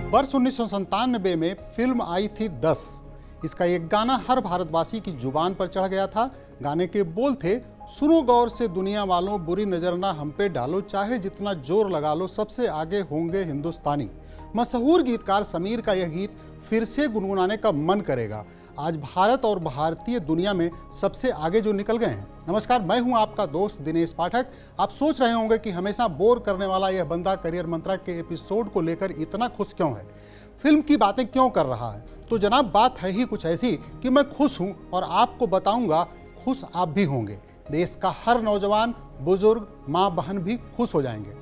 वर्ष 1997 में फिल्म आई थी 10। इसका एक गाना हर भारतवासी की जुबान पर चढ़ गया था। गाने के बोल थे, सुनो गौर से दुनिया वालों, बुरी नजर ना हम पे डालो, चाहे जितना जोर लगा लो, सबसे आगे होंगे हिंदुस्तानी। मशहूर गीतकार समीर का यह गीत फिर से गुनगुनाने का मन करेगा। आज भारत और भारतीय दुनिया में सबसे आगे जो निकल गए हैं। नमस्कार, मैं हूं आपका दोस्त दिनेश पाठक। आप सोच रहे होंगे कि हमेशा बोर करने वाला यह बंदा करियर मंत्रा के एपिसोड को लेकर इतना खुश क्यों है, फिल्म की बातें क्यों कर रहा है। तो जनाब, बात है ही कुछ ऐसी कि मैं खुश हूं और आपको बताऊंगा खुश आप भी होंगे। देश का हर नौजवान, बुजुर्ग, माँ बहन भी खुश हो जाएंगे।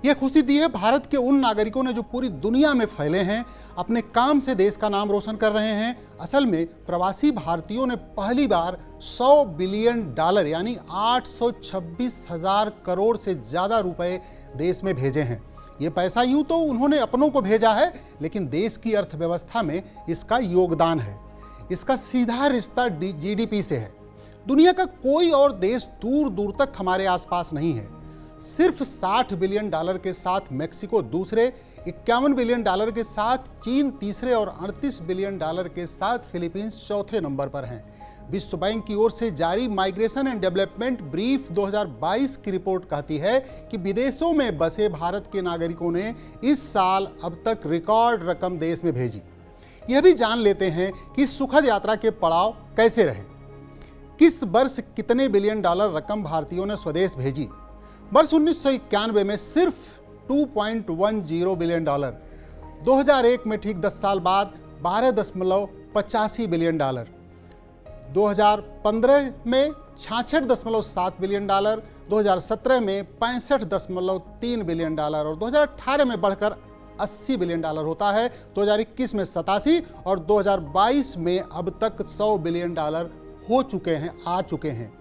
यह खुशी दी है भारत के उन नागरिकों ने जो पूरी दुनिया में फैले हैं, अपने काम से देश का नाम रोशन कर रहे हैं। असल में प्रवासी भारतीयों ने पहली बार $100 बिलियन यानी 826,000 करोड़ से ज़्यादा रुपए देश में भेजे हैं। ये पैसा यूं तो उन्होंने अपनों को भेजा है, लेकिन देश की अर्थव्यवस्था में इसका योगदान है। इसका सीधा रिश्ता GDP से है। दुनिया का कोई और देश दूर दूर तक हमारे आसपास नहीं है। सिर्फ $60 बिलियन के साथ मेक्सिको दूसरे, $51 बिलियन के साथ चीन तीसरे और $38 बिलियन के साथ फिलीपींस चौथे नंबर पर हैं। विश्व बैंक की ओर से जारी माइग्रेशन एंड डेवलपमेंट ब्रीफ 2022 की रिपोर्ट कहती है कि विदेशों में बसे भारत के नागरिकों ने इस साल अब तक रिकॉर्ड रकम देश में भेजी। यह भी जान लेते हैं कि सुखद यात्रा के पड़ाव कैसे रहे। किस वर्ष कितने $बिलियन रकम भारतीयों ने स्वदेश भेजी? वर्ष 1991 में सिर्फ $2.10 बिलियन, 2001 में ठीक 10 साल बाद $12.85 बिलियन, 2015 में $66.7 बिलियन, 2017 में $65.3 बिलियन और 2018 में बढ़कर $80 बिलियन होता है। 2021 में 87 और 2022 में अब तक $100 बिलियन हो चुके हैं, आ चुके हैं।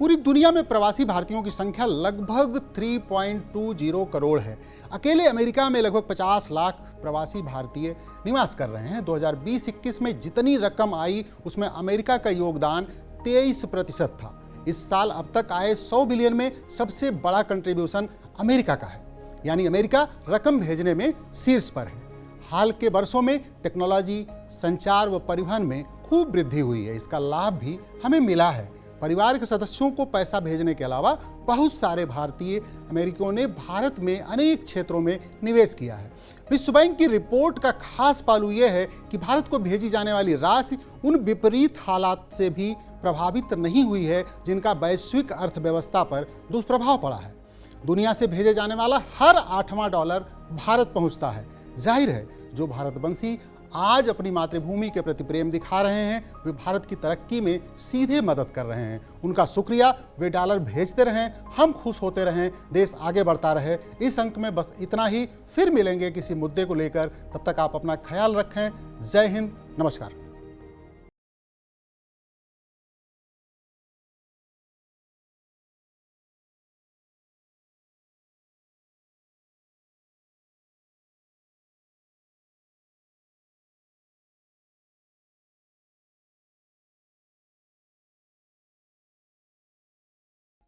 पूरी दुनिया में प्रवासी भारतीयों की संख्या लगभग 3.20 करोड़ है। अकेले अमेरिका में लगभग 50 लाख प्रवासी भारतीय निवास कर रहे हैं। 2020-21 में जितनी रकम आई उसमें अमेरिका का योगदान 23% था। इस साल अब तक आए 100 बिलियन में सबसे बड़ा कंट्रीब्यूशन अमेरिका का है, यानी अमेरिका रकम भेजने में शीर्ष पर है। हाल के वर्षों में टेक्नोलॉजी, संचार व परिवहन में खूब वृद्धि हुई है। इसका लाभ भी हमें मिला है। परिवार के सदस्यों को पैसा भेजने के अलावा बहुत सारे भारतीय अमेरिकियों ने भारत में अनेक क्षेत्रों में निवेश किया है। विश्व बैंक की रिपोर्ट का खास पहलू यह है कि भारत को भेजी जाने वाली राशि उन विपरीत हालात से भी प्रभावित नहीं हुई है जिनका वैश्विक अर्थव्यवस्था पर दुष्प्रभाव पड़ा है। दुनिया से भेजे जाने वाला हर 8वां डॉलर भारत पहुंचता है। जाहिर है, जो भारतवंशी आज अपनी मातृभूमि के प्रति प्रेम दिखा रहे हैं, वे भारत की तरक्की में सीधे मदद कर रहे हैं। उनका शुक्रिया। वे डॉलर भेजते रहें, हम खुश होते रहें, देश आगे बढ़ता रहे। इस अंक में बस इतना ही। फिर मिलेंगे किसी मुद्दे को लेकर। तब तक आप अपना ख्याल रखें। जय हिंद, नमस्कार।